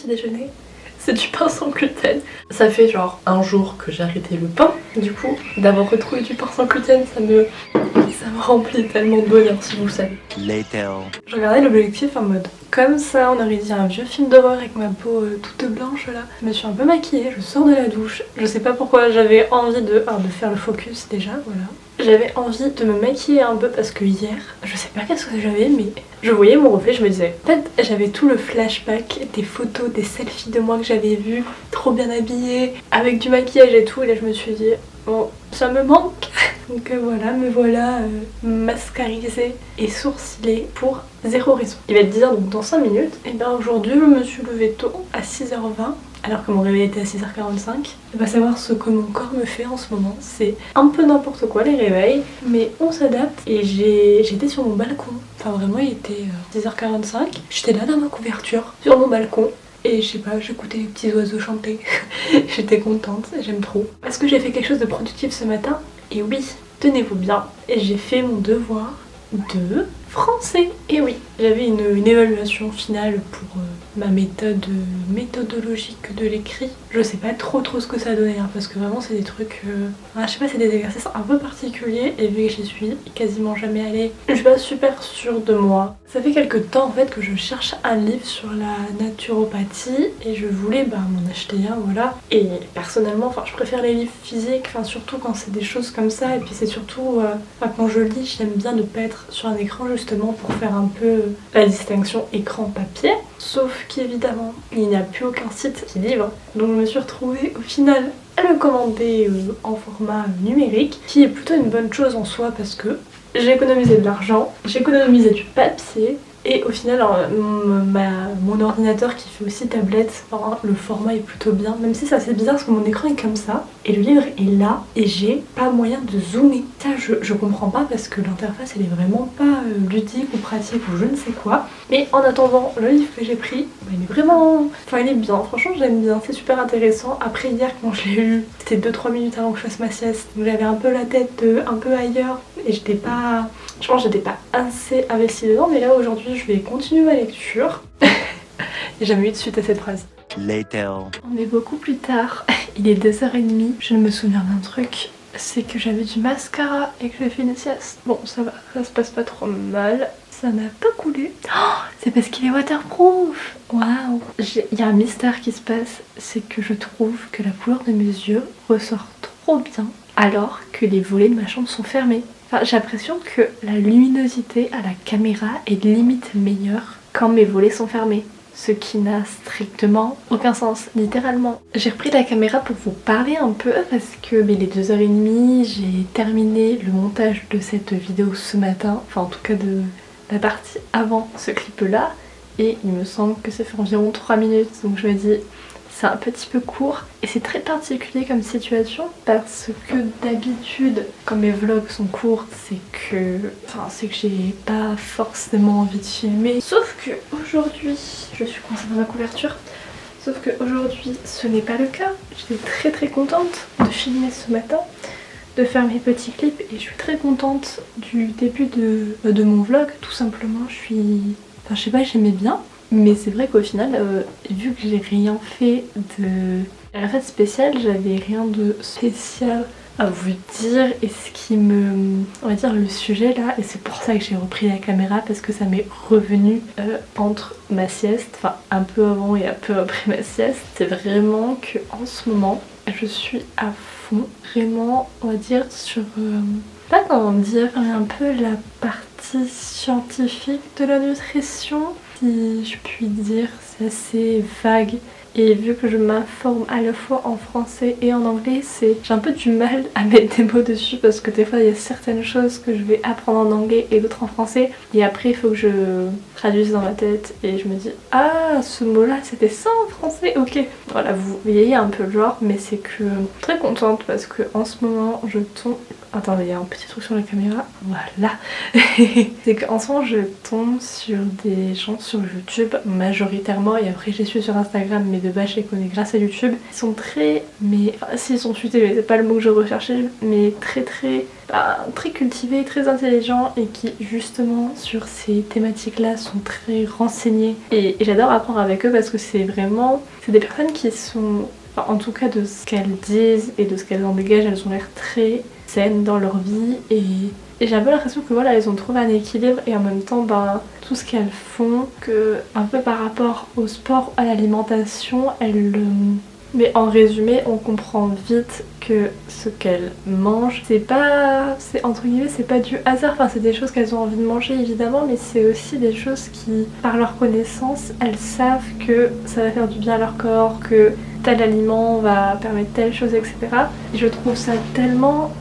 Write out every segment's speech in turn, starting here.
petit déjeuner, c'est du pain sans gluten. Ça fait genre un jour que j'ai arrêté le pain. Du coup, d'avoir retrouvé du pain sans gluten, ça me remplit tellement de bonheur, si vous le savez. Later. Je regardais l'objectif en mode comme ça, on aurait dit un vieux film d'horreur avec ma peau toute blanche là. Je me suis un peu maquillée, je sors de la douche. Je sais pas pourquoi j'avais envie de faire le focus déjà, voilà. J'avais envie de me maquiller un peu parce que hier, je sais pas qu'est-ce que j'avais, mais je voyais mon reflet, je me disais, en fait, j'avais tout le flashback des photos, des selfies de moi que j'avais vues, trop bien habillée, avec du maquillage et tout, et là je me suis dit, bon, ça me manque. Donc voilà, me voilà mascarisée et sourcilée pour 0 raison. Il va être 10h donc dans 5 minutes. Et bien aujourd'hui je me suis levée tôt à 6h20 alors que mon réveil était à 6h45. On va savoir ce que mon corps me fait en ce moment. C'est un peu n'importe quoi les réveils, mais on s'adapte. Et j'étais sur mon balcon. Enfin vraiment il était 10h45. J'étais là dans ma couverture sur mon balcon. Et je sais pas, j'écoutais les petits oiseaux chanter. J'étais contente, j'aime trop. Est-ce que j'ai fait quelque chose de productif ce matin? Et oui, tenez-vous bien, j'ai fait mon devoir de français. Et oui, j'avais une évaluation finale pour ma méthodologique de l'écrit. Je sais pas trop ce que ça a donné, hein, parce que vraiment c'est des trucs... je sais pas, c'est des exercices un peu particuliers, et vu que j'y suis quasiment jamais allée, je suis pas super sûre de moi. Ça fait quelques temps en fait que je cherche un livre sur la naturopathie, et je voulais m'en acheter un, voilà. Et personnellement, je préfère les livres physiques, surtout quand c'est des choses comme ça, et puis c'est surtout, quand je lis, j'aime bien ne pas être sur un écran justement pour faire un peu la distinction écran-papier. Sauf qu'évidemment, il n'y a plus aucun site qui livre, donc je me suis retrouvée au final à le commander en format numérique, qui est plutôt une bonne chose en soi parce que j'ai économisé de l'argent, j'ai économisé du papier, et au final mon ordinateur qui fait aussi tablette, le format est plutôt bien, même si c'est assez bizarre parce que mon écran est comme ça et le livre est là et j'ai pas moyen de zoomer. Ça je comprends pas parce que l'interface elle est vraiment pas ludique ou pratique ou je ne sais quoi. Mais en attendant, le livre que j'ai pris, il est vraiment... il est bien, franchement j'aime bien, c'est super intéressant. Après hier quand je l'ai lu, c'était 2-3 minutes avant que je fasse ma sieste, donc j'avais un peu la tête un peu ailleurs et j'étais pas... Je pense que j'étais pas assez investie dedans, mais là aujourd'hui je vais continuer ma lecture. J'ai jamais eu de suite à cette phrase. Later. On est beaucoup plus tard, il est 2h30, je me souviens d'un truc, c'est que j'avais du mascara et que j'ai fait une sieste. Bon ça va, ça se passe pas trop mal, ça n'a pas coulé. Oh, c'est parce qu'il est waterproof. Waouh. Il y a un mystère qui se passe, c'est que je trouve que la couleur de mes yeux ressort trop bien alors que les volets de ma chambre sont fermés. J'ai l'impression que la luminosité à la caméra est limite meilleure quand mes volets sont fermés. Ce qui n'a strictement aucun sens, littéralement. J'ai repris la caméra pour vous parler un peu parce que il est 2h30, j'ai terminé le montage de cette vidéo ce matin, en tout cas de la partie avant ce clip là, et il me semble que ça fait environ 3 minutes, donc je me dis c'est un petit peu court et c'est très particulier comme situation parce que d'habitude quand mes vlogs sont courts c'est que j'ai pas forcément envie de filmer, sauf que aujourd'hui je suis coincée dans ma couverture, sauf que aujourd'hui ce n'est pas le cas. J'étais très contente de filmer ce matin, de faire mes petits clips et je suis très contente du début de mon vlog, tout simplement. Je sais pas, j'aimais bien. Mais c'est vrai qu'au final, vu que j'ai rien fait spécial, j'avais rien de spécial à vous dire, et ce qui on va dire le sujet là, et c'est pour ça que j'ai repris la caméra parce que ça m'est revenu entre ma sieste, un peu avant et un peu après ma sieste, c'est vraiment que en ce moment je suis à fond, vraiment on va dire sur, pas comment dire, un peu la partie scientifique de la nutrition, si je puis dire, c'est assez vague. Et vu que je m'informe à la fois en français et en anglais, j'ai un peu du mal à mettre des mots dessus parce que des fois il y a certaines choses que je vais apprendre en anglais et d'autres en français. Et après il faut que je traduise dans ma tête et je me dis ah ce mot là c'était ça en français, ok. Voilà, vous voyez un peu le genre, mais c'est que très contente parce que en ce moment je tombe... Attendez, il y a un petit truc sur la caméra, voilà. C'est qu'en ce moment je tombe sur des gens sur YouTube majoritairement, et après j'ai su sur Instagram mais de base je les connais grâce à YouTube. Ils sont très, mais enfin, s'ils sont futés, mais c'est pas le mot que je recherchais, mais très cultivés, très intelligents et qui justement sur ces thématiques là sont très renseignés. Et j'adore apprendre avec eux parce que c'est des personnes qui sont, enfin, en tout cas de ce qu'elles disent et de ce qu'elles en dégagent, elles ont l'air très saines dans leur vie et j'ai un peu l'impression que voilà, elles ont trouvé un équilibre et en même temps, tout ce qu'elles font, que un peu par rapport au sport, à l'alimentation, mais en résumé, on comprend vite que ce qu'elles mangent, c'est entre guillemets, c'est pas du hasard. Enfin, c'est des choses qu'elles ont envie de manger évidemment, mais c'est aussi des choses qui, par leur connaissance, elles savent que ça va faire du bien à leur corps, que tel aliment va permettre telle chose, etc. Et je trouve ça tellement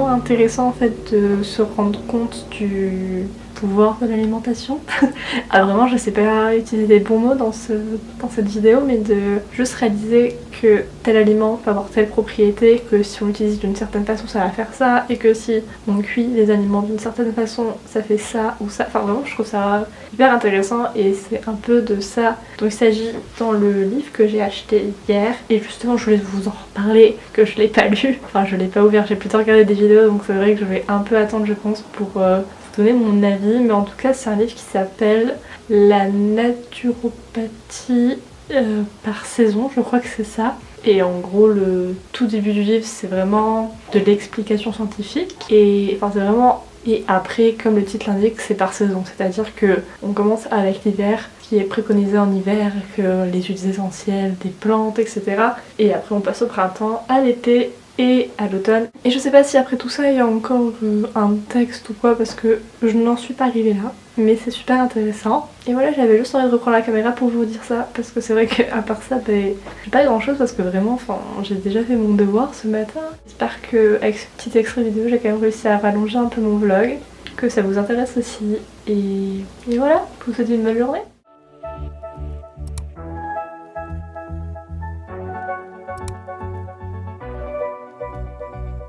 intéressant en fait de se rendre compte du pouvoir de l'alimentation. Ah vraiment je sais pas utiliser des bons mots dans cette vidéo, mais de juste réaliser que tel aliment peut avoir telle propriété, que si on l'utilise d'une certaine façon ça va faire ça, et que si on cuit les aliments d'une certaine façon ça fait ça ou ça. Enfin vraiment je trouve ça hyper intéressant et c'est un peu de ça dont il s'agit dans le livre que j'ai acheté hier. Et justement je voulais vous en reparler, que je l'ai pas lu, enfin je l'ai pas ouvert, j'ai plutôt regardé des vidéos donc c'est vrai que je vais un peu attendre je pense pour donner mon avis, mais en tout cas c'est un livre qui s'appelle La naturopathie par saison, je crois que c'est ça. Et en gros le tout début du livre c'est vraiment de l'explication scientifique et enfin c'est vraiment, et après comme le titre l'indique c'est par saison, c'est à dire que on commence avec l'hiver qui est préconisé en hiver, que les huiles essentielles des plantes etc, et après on passe au printemps, à l'été et à l'automne. Et je sais pas si après tout ça il y a encore un texte ou quoi parce que je n'en suis pas arrivée là, mais c'est super intéressant. Et voilà, j'avais juste envie de reprendre la caméra pour vous dire ça parce que c'est vrai qu'à part ça j'ai pas grand chose parce que vraiment j'ai déjà fait mon devoir ce matin. J'espère que avec ce petit extrait vidéo j'ai quand même réussi à rallonger un peu mon vlog, que ça vous intéresse aussi et voilà, je vous souhaite une bonne journée.